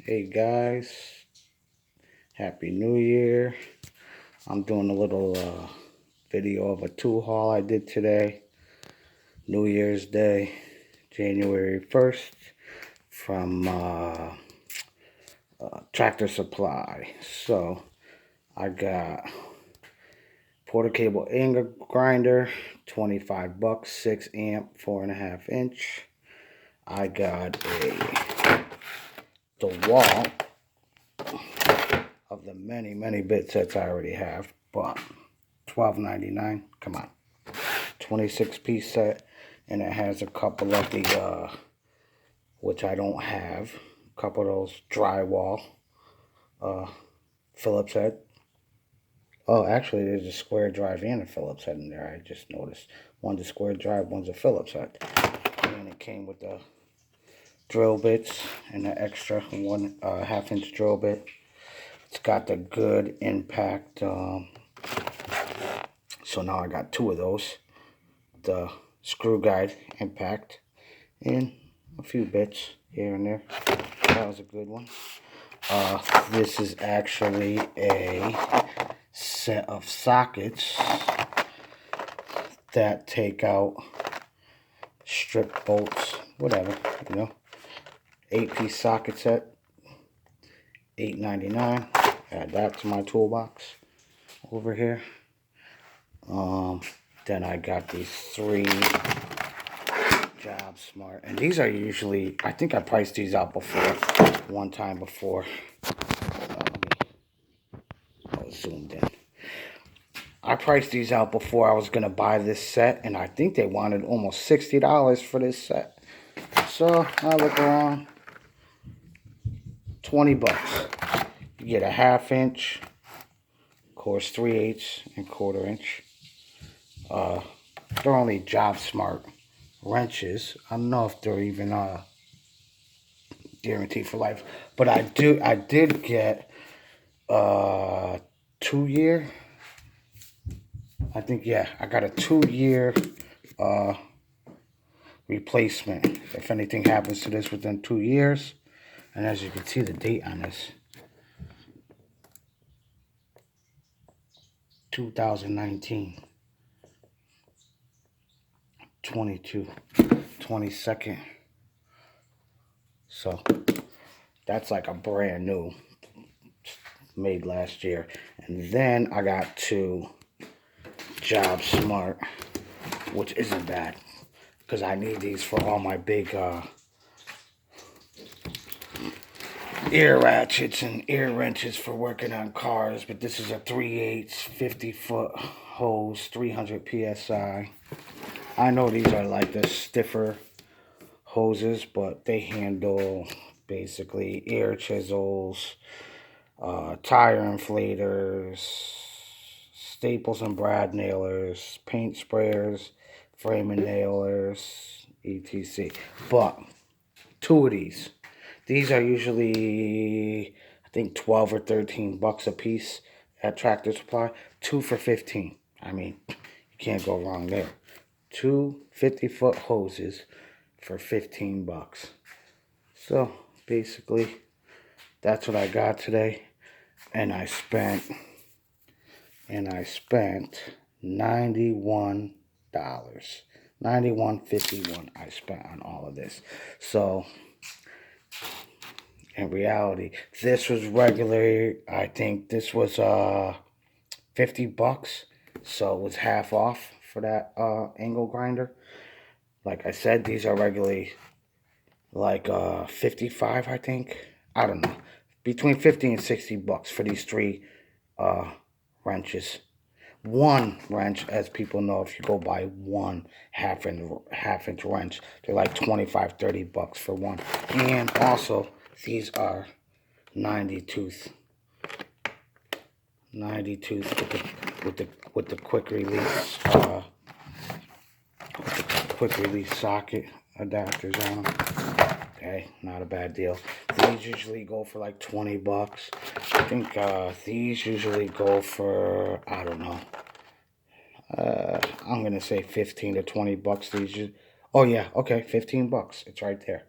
Hey guys, Happy New Year. I'm doing a little video of a tool haul I did today, New Year's Day, January 1st, from Tractor Supply. So I got Porter Cable Angle Grinder, 25 bucks, 6 amp, 4.5 inch. I got a DeWalt of the many bit sets I already have, but $12.99. Come on, 26-piece set, and it has a couple of the which I don't have, a couple of those drywall Phillips head. Oh, actually, there's a square drive and a Phillips head in there. I just noticed. One's a square drive, one's a Phillips head, and it came with the drill bits and the extra 1.5 inch drill bit. It's got the good impact. So now I got two of those. The screw guide impact and a few bits here and there. That was a good one. This is actually a set of sockets that take out strip bolts, whatever, you know. 8-piece socket set, $8.99. Add that to my toolbox over here. Then I got these 3 Job Smart, and these are usually, I think I priced these out before, one time before. I was zoomed in. I priced these out before I was gonna buy this set, and I think they wanted almost $60 for this set. So I look around, 20 bucks. You get a 1/2 inch, of course 3/8 and 1/4 inch. They're only Job Smart wrenches. I don't know if they're even guaranteed for life, but I did get 2-year. I think, yeah, I got a 2-year replacement if anything happens to this within 2 years. And as you can see, the date on this, 2019, 22/22. So that's like a brand new, made last year. And then I got 2 Job Smart, which isn't bad because I need these for all my big ear ratchets and ear wrenches for working on cars. But this is a 3/8 50-foot hose, 300 psi. I know these are like the stiffer hoses, but they handle basically ear chisels, tire inflators, staples and brad nailers, paint sprayers, framing nailers, etc. But 2 of these. These are usually, I think, 12 or 13 bucks a piece at Tractor Supply. 2 for 15. I mean, you can't go wrong there. 2 50-foot hoses for 15 bucks. So basically, that's what I got today. And I spent $91. $91.51 I spent on all of this. So in reality, this was regular. I think this was 50 bucks. So it was half off for that angle grinder. Like I said, these are regularly like 55, I think. I don't know. Between 50 and 60 bucks for these 3 wrenches. One wrench, as people know, if you go buy one half inch wrench, they're like 25, 30 bucks for one. And also, these are 90 tooth with the quick release socket adapters on them. Okay, not a bad deal. These usually go for like 20 bucks. I think these usually go for, I don't know, I'm gonna say 15 to 20 bucks. Oh yeah, okay, 15 bucks. It's right there.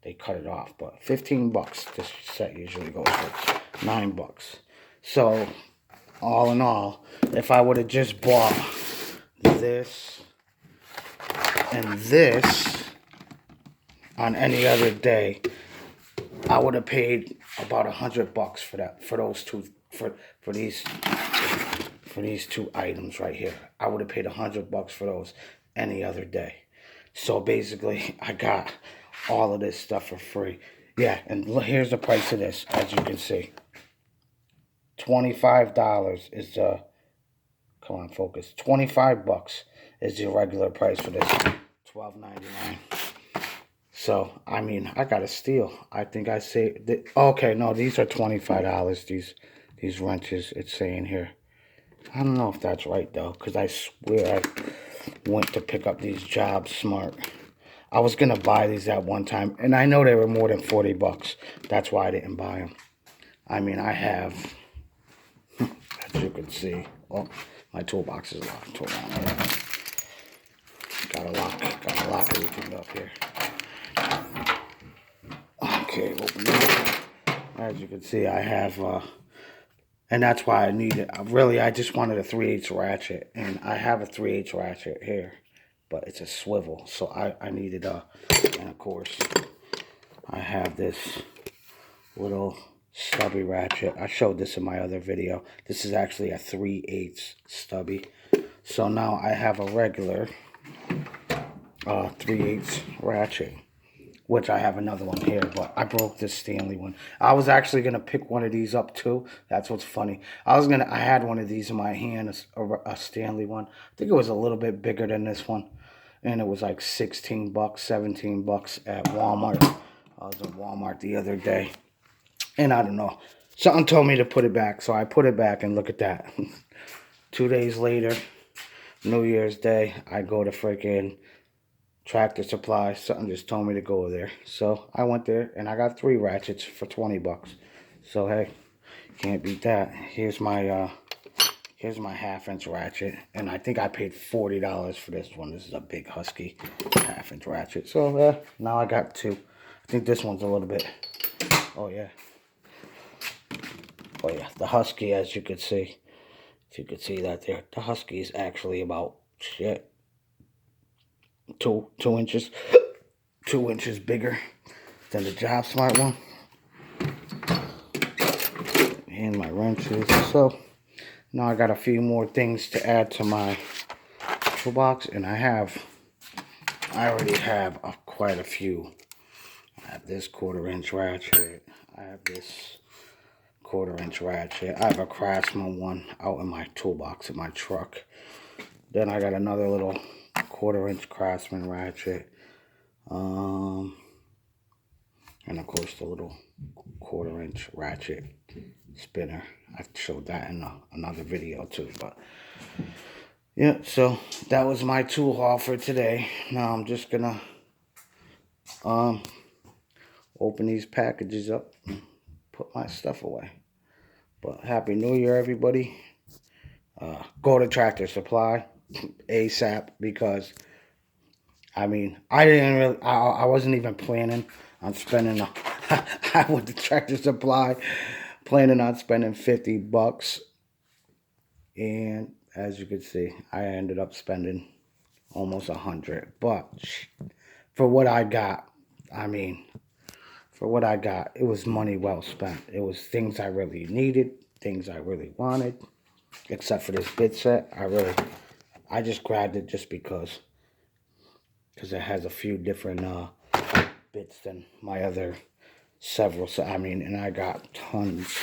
they cut it off. But 15 bucks. This set usually goes for 9 bucks. So, all in all, if I would have just bought this and this on any other day, I would have paid about 100 bucks for that, for those two, for these two items right here. I would have paid 100 bucks for those any other day. So basically, I got all of this stuff for free. Yeah, and here's the price of this, as you can see. $25 is the, come on, focus. 25 bucks is the regular price for this. $12.99. So, I mean, I got a steal. I think I saved it. Okay, no, these are $25. These wrenches, it's saying here. I don't know if that's right, though, because I swear I went to pick up these Job Smart. I was going to buy these at one time, and I know they were more than 40 bucks. That's why I didn't buy them. I mean, I have, as you can see, oh, my toolbox is locked. Hold on. Gotta lock everything up here. Okay, open it. As you can see, I have, and that's why I need it. I just wanted a 3/8 ratchet, and I have a 3/8 ratchet here, but it's a swivel, so I needed and of course, I have this little stubby ratchet. I showed this in my other video. This is actually a 3/8 stubby. So now I have a regular 3/8 ratchet, which I have another one here, but I broke this Stanley one. I was actually going to pick one of these up too. That's what's funny. I had one of these in my hand, a Stanley one. I think it was a little bit bigger than this one. And it was like 16 bucks, 17 bucks at Walmart. I was at Walmart the other day. And I don't know. Something told me to put it back, so I put it back, and look at that. 2 days later, New Year's Day, I go to freaking Tractor Supply. Something just told me to go there. So I went there, and I got 3 ratchets for 20 bucks. So, hey, can't beat that. Here's my 1/2-inch ratchet. And I think I paid $40 for this one. This is a big Husky 1/2-inch ratchet. So, now I got 2. I think this one's a little bit, oh, yeah. Oh, yeah, the Husky, as you can see. If you could see that there. The Husky is actually about, shit, 2 inches. 2 inches bigger than the Job Smart one. And my wrenches. So, now I got a few more things to add to my toolbox. And I already have quite a few. I have this 1/4-inch ratchet. I have this 1/4-inch ratchet. I have a Craftsman one out in my toolbox in my truck. Then I got another little 1/4-inch Craftsman ratchet. And of course the little 1/4-inch ratchet spinner. I showed that in another video too. But yeah, so that was my tool haul for today. Now I'm just gonna open these packages up and put my stuff away. But Happy New Year, everybody. Go to Tractor Supply ASAP, because I mean, I wasn't even planning on spending I went to Tractor Supply planning on spending 50 bucks, and as you can see, I ended up spending almost 100. But for what I got, I mean, for what I got, it was money well spent. It was things I really needed, things I really wanted, except for this bit set. I just grabbed it just because it has a few different bits than my other several. So, I mean, and I got tons.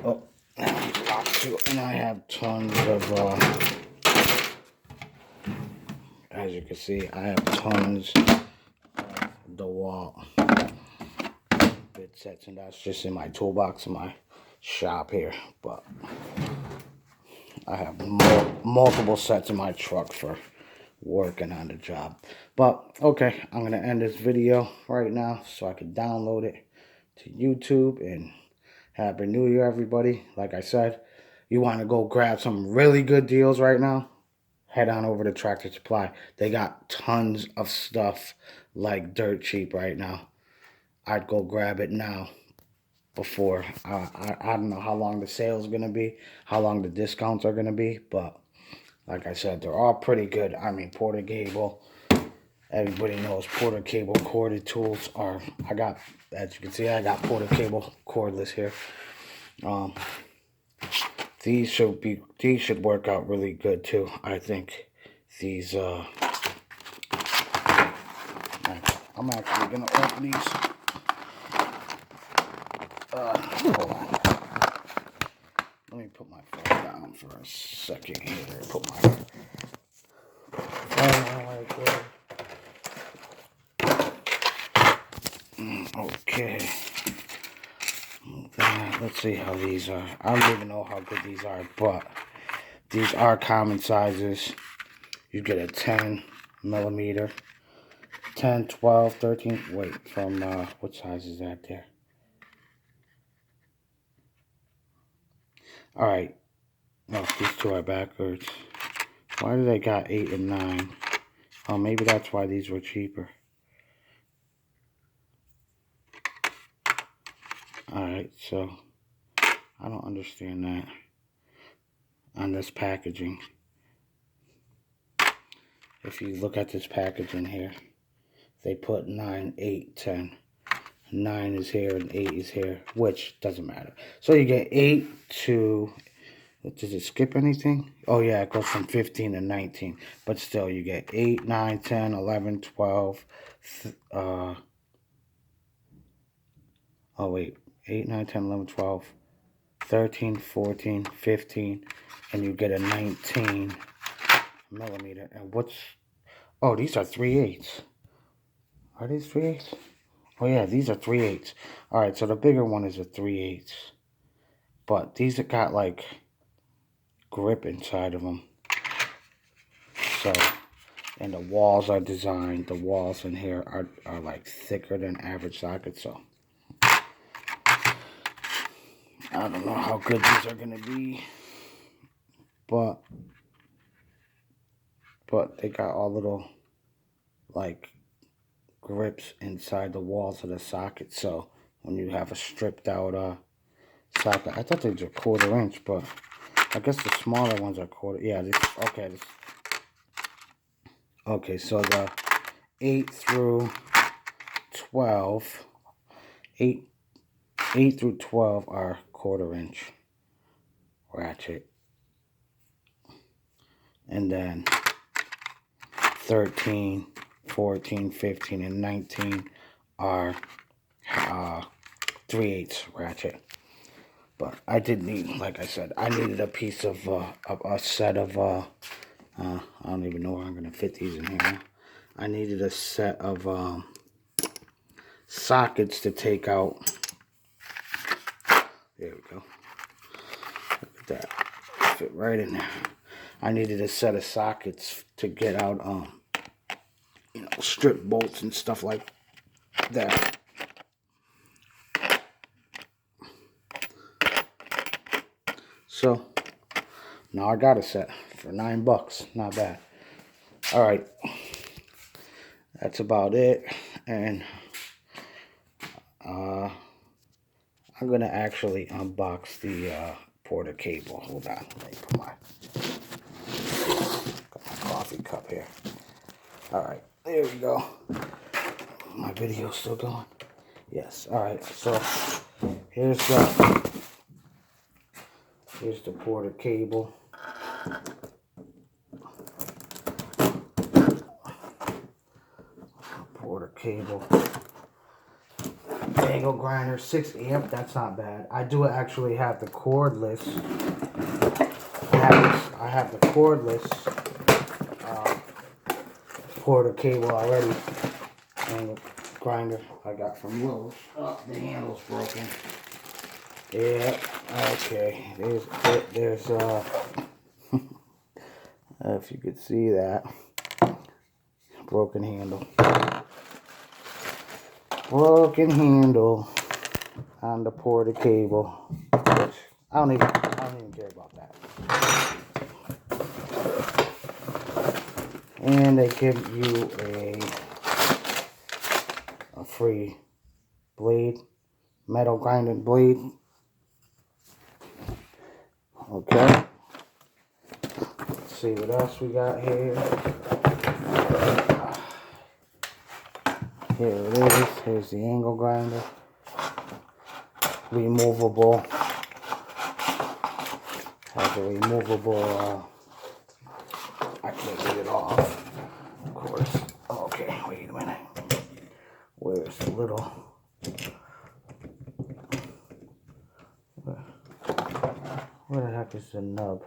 Oh, and I have tons of, as you can see, I have tons of DeWalt bit sets, and that's just in my toolbox in my shop here. But I have multiple sets in my truck for working on the job. But okay, I'm gonna end this video right now so I can download it to YouTube. And Happy New Year, everybody. Like I said, you want to go grab some really good deals right now, head on over to Tractor Supply. They got tons of stuff like dirt cheap right now. I'd go grab it now before. I don't know how long the sale's going to be, how long the discounts are going to be, but like I said, they're all pretty good. I mean, Porter Cable, everybody knows Porter Cable corded tools are, as you can see, I got Porter Cable cordless here. These should work out really good too. I think these, I'm actually going to open these. Hold on. Let me put my phone down for a second here. Put my phone right there. Okay. Let's see how these are. I don't even know how good these are, but these are common sizes. You get a 10 millimeter, 10, 12, 13. Wait, from what size is that there? All right. No, these two are backwards. Why do they got 8 and 9? Oh, maybe that's why these were cheaper. Alright, so I don't understand that on this packaging. If you look at this packaging here, they put 9, 8, 10. 9 is here and 8 is here, which doesn't matter. So you get 8 to, does it skip anything? Oh yeah, it goes from 15 to 19. But still, you get 8, 9, 10, 11, 12. Oh wait, 8, 9, 10, 11, 12, 13, 14, 15. And you get a 19 millimeter. And what's, oh, these are 3/8. Are these 3/8? Oh yeah, these are 3/8. Alright, so the bigger one is a 3/8. But these have got like grip inside of them. So, and the walls are designed, the walls in here are like thicker than average sockets, so I don't know how good these are gonna be, but they got all little like grips inside the walls of the socket, so when you have a stripped out socket, I thought they were 1/4 inch, but I guess the smaller ones are 1/4. Yeah, okay, so the 8 through 12, 8 through 12 are 1/4 inch ratchet, and then 13, 14, 15, and 19 are 3/8 ratchet. But I did need, like I said, I needed a piece of a set of I don't even know where I'm gonna fit these in here. I needed a set of sockets to take out. There we go. Look at that. Fit right in there. I needed a set of sockets to get out you know, strip bolts and stuff like that. So now I got a set for $9. Not bad. Alright. That's about it. And I'm gonna actually unbox the Porter Cable. Hold on. Let me put got my coffee cup here. Alright, there we go. My video's still going. Yes, alright, so here's the Porter Cable. Porter Cable. Angle grinder, 6 amp, that's not bad. I do actually have the cordless. I have the cordless Porter Cable already. Angle grinder I got from Lowe's. Oh, the handle's broken. Yeah, okay. There's if you could see that. Broken handle. Broken handle on the Porter Cable. Which I don't even care about that. And they give you a free blade, metal grinding blade. Okay. Let's see what else we got here. Here it is. Here's the angle grinder. Removable. Has a removable, I can't get it off, of course. Okay, wait a minute. Where's the little, where the heck is the nub?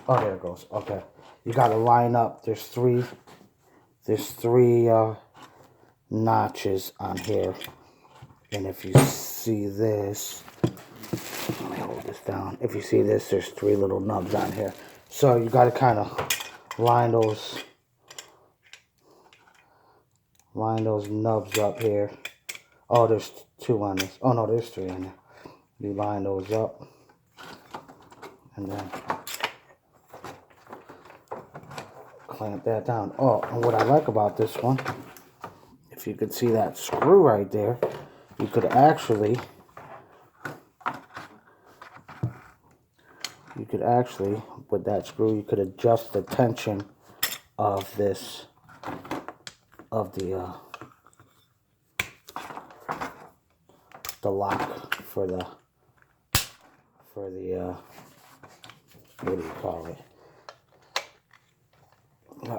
Oh, there it goes. Okay, you gotta line up. There's three notches on here, and if you see this, let me hold this down. If you see this, there's three little nubs on here. So you gotta kind of line those nubs up here. Oh, there's two on this. Oh no, there's three in there. You line those up, and then clamp that down. Oh, and what I like about this one, if you could see that screw right there, you could actually, with that screw, you could adjust the tension of this, of the lock for the, what do you call it?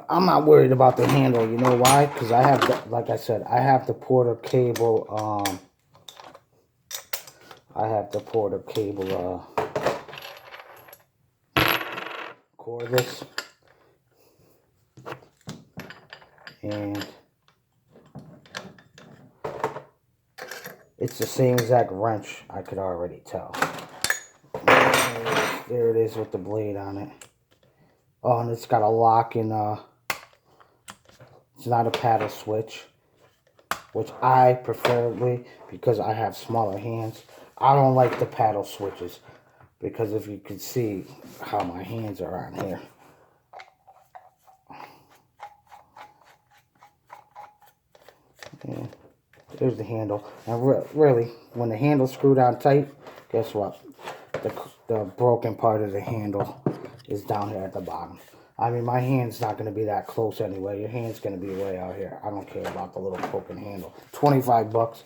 I'm not worried about the handle. You know why? Because I have, like I said, I have the Porter cable, cordless, and it's the same exact wrench. I could already tell. There it is with the blade on it. Oh, and it's got a lock in, it's not a paddle switch, which I preferably, because I have smaller hands, I don't like the paddle switches, because if you could see how my hands are on here. Yeah, there's the handle. And really, when the handle's screwed on tight, guess what? The broken part of the handle is down here at the bottom. I mean, my hand's not going to be that close anyway. Your hand's going to be way out here. I don't care about the little broken handle. 25 bucks.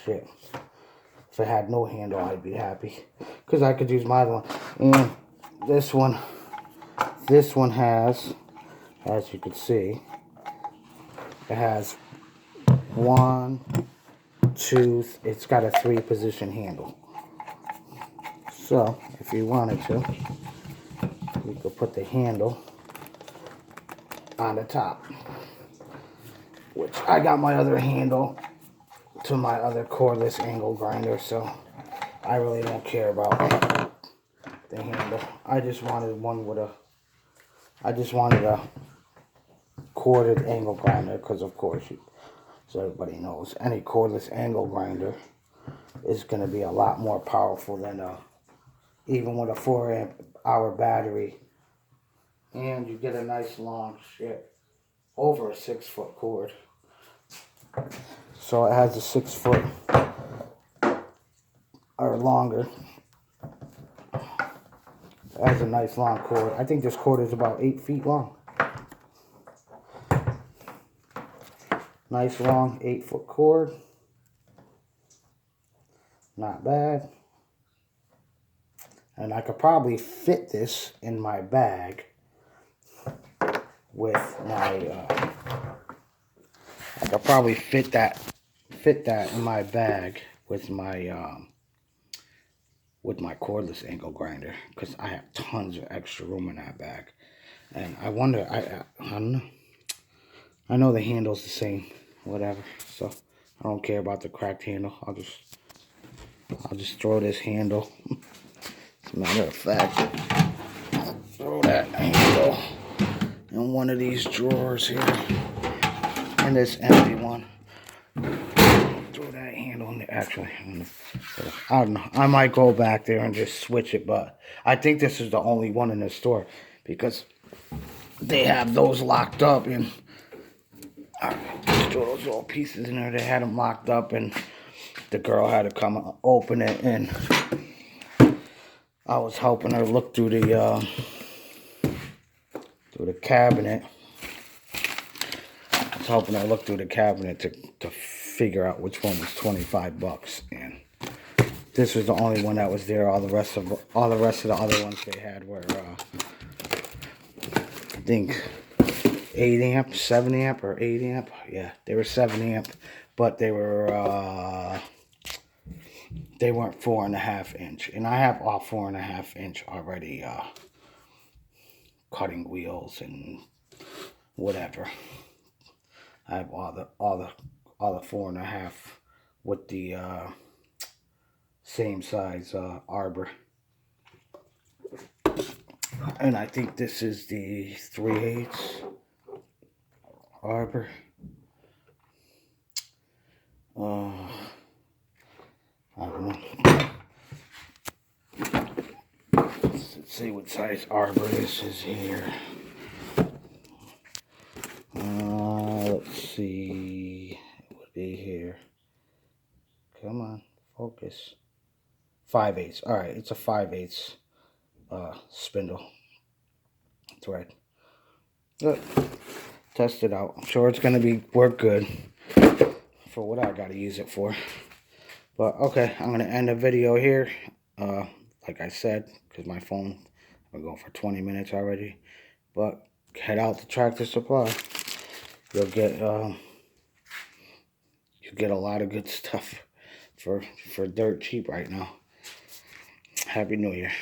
Shit. If it had no handle, I'd be happy. Because I could use my other one. And this one has, as you can see, it has one, two, it's got a 3-position handle. So, if you wanted to, you could put the handle on the top, which I got my other handle to my other cordless angle grinder, so I really don't care about the handle. I just wanted a corded angle grinder, because of course, so everybody knows, any cordless angle grinder is going to be a lot more powerful than even with a 4-amp-hour battery. And you get a nice long over a 6-foot cord. So it has a 6-foot or longer. It has a nice long cord. I think this cord is about 8 feet long. Nice long 8-foot cord. Not bad. And I could probably fit this in my bag with my, I could probably fit that in my bag with my cordless angle grinder, because I have tons of extra room in that bag. And I wonder, I don't know. I know the handle's the same, whatever. So I don't care about the cracked handle. I'll just throw this handle. As a matter of fact, I'll throw that handle in one of these drawers here, and this empty one. Throw that handle in there. Actually, I don't know. I might go back there and just switch it, but I think this is the only one in the store, because they have those locked up, and just throw those little pieces in there. They had them locked up, and the girl had to come open it, and I was helping her look through the cabinet. I was helping her look through the cabinet to figure out which one was $25, and this was the only one that was there. All the rest of the other ones they had were I think 8 amp, 7 amp, or 8 amp. Yeah, they were 7 amp, but they were they weren't 4.5 inch, and I have all 4.5 inch already cutting wheels and whatever. I have all the 4.5 with the same size arbor, and I think this is the 3/8 arbor. I don't know. Let's see what size arbor this is here. Let's see. It would be here. Come on, focus. 5/8. All right, it's a 5/8 spindle thread. Good. Test it out. I'm sure it's gonna work good for what I gotta use it for. But okay, I'm gonna end the video here. Like I said, because my phone, I'm going for 20 minutes already. But head out to Tractor Supply. You'll get a lot of good stuff for dirt cheap right now. Happy New Year.